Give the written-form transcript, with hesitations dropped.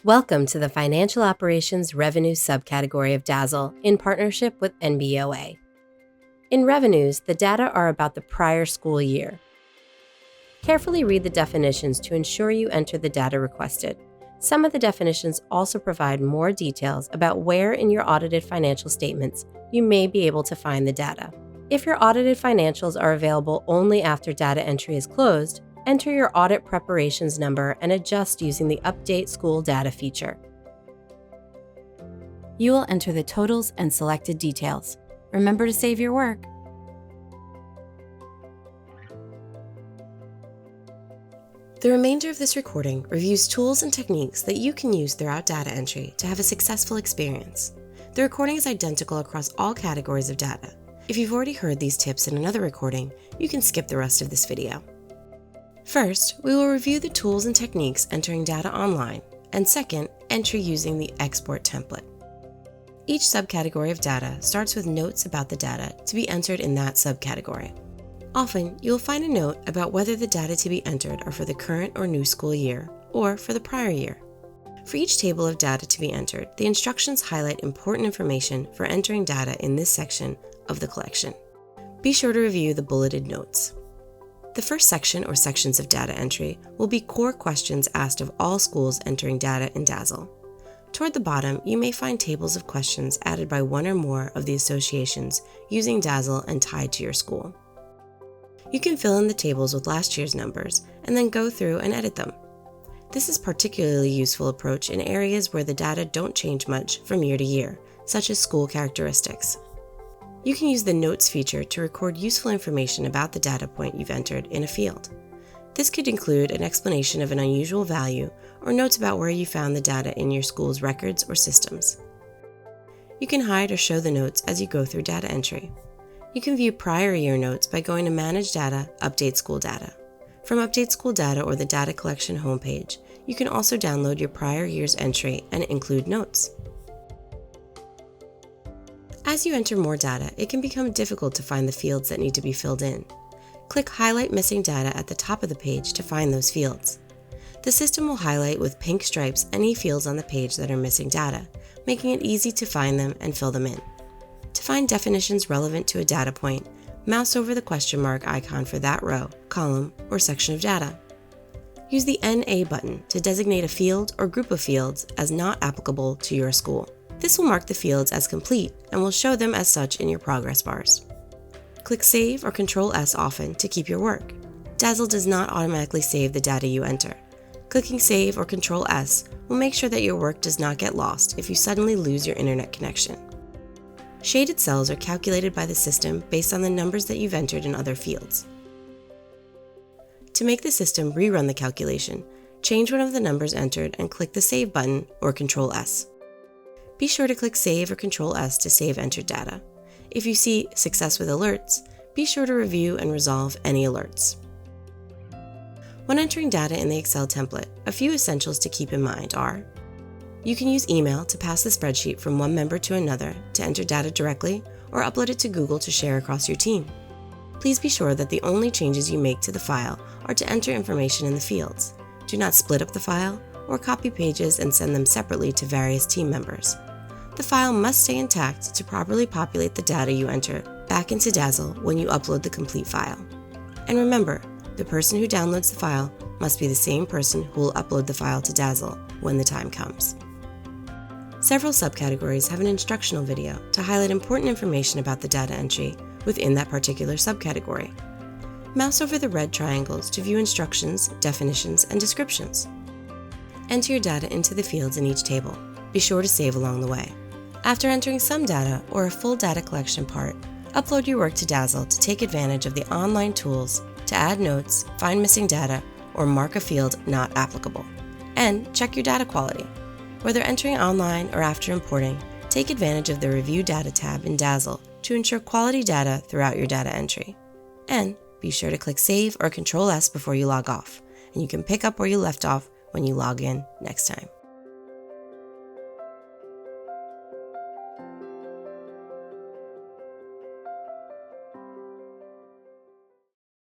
Welcome to the Financial Operations Revenue subcategory of DASL in partnership with NBOA. In revenues, the data are about the prior school year. Carefully read the definitions to ensure you enter the data requested. Some of the definitions also provide more details about where in your audited financial statements you may be able to find the data. If your audited financials are available only after data entry is closed, enter your audit preparations number and adjust using the Update School Data feature. You will enter the totals and selected details. Remember to save your work. The remainder of this recording reviews tools and techniques that you can use throughout data entry to have a successful experience. The recording is identical across all categories of data. If you've already heard these tips in another recording, you can skip the rest of this video. First, we will review the tools and techniques entering data online, and second, entry using the export template. Each subcategory of data starts with notes about the data to be entered in that subcategory. Often, you will find a note about whether the data to be entered are for the current or new school year, or for the prior year. For each table of data to be entered, the instructions highlight important information for entering data in this section of the collection. Be sure to review the bulleted notes. The first section or sections of data entry will be core questions asked of all schools entering data in DASL. Toward the bottom, you may find tables of questions added by one or more of the associations using DASL and tied to your school. You can fill in the tables with last year's numbers and then go through and edit them. This is a particularly useful approach in areas where the data don't change much from year to year, such as school characteristics. You can use the Notes feature to record useful information about the data point you've entered in a field. This could include an explanation of an unusual value or notes about where you found the data in your school's records or systems. You can hide or show the notes as you go through data entry. You can view prior year notes by going to Manage Data, Update School Data. From Update School Data or the Data Collection homepage, you can also download your prior year's entry and include notes. As you enter more data, it can become difficult to find the fields that need to be filled in. Click Highlight Missing Data at the top of the page to find those fields. The system will highlight with pink stripes any fields on the page that are missing data, making it easy to find them and fill them in. To find definitions relevant to a data point, mouse over the question mark icon for that row, column, or section of data. Use the NA button to designate a field or group of fields as not applicable to your school. This will mark the fields as complete and will show them as such in your progress bars. Click Save or Ctrl+S often to keep your work. DASL does not automatically save the data you enter. Clicking Save or Ctrl+S will make sure that your work does not get lost if you suddenly lose your internet connection. Shaded cells are calculated by the system based on the numbers that you've entered in other fields. To make the system rerun the calculation, change one of the numbers entered and click the Save button or Ctrl+S. Be sure to click Save or Ctrl+S to save entered data. If you see Success with Alerts, be sure to review and resolve any alerts. When entering data in the Excel template, a few essentials to keep in mind are: you can use email to pass the spreadsheet from one member to another to enter data directly or upload it to Google to share across your team. Please be sure that the only changes you make to the file are to enter information in the fields. Do not split up the file or copy pages and send them separately to various team members. The file must stay intact to properly populate the data you enter back into DASL when you upload the complete file. And remember, the person who downloads the file must be the same person who will upload the file to DASL when the time comes. Several subcategories have an instructional video to highlight important information about the data entry within that particular subcategory. Mouse over the red triangles to view instructions, definitions, and descriptions. Enter your data into the fields in each table. Be sure to save along the way. After entering some data or a full data collection part, upload your work to DASL to take advantage of the online tools to add notes, find missing data, or mark a field not applicable. And check your data quality. Whether entering online or after importing, take advantage of the Review Data tab in DASL to ensure quality data throughout your data entry. And be sure to click Save or Ctrl+S before you log off, and you can pick up where you left off when you log in next time.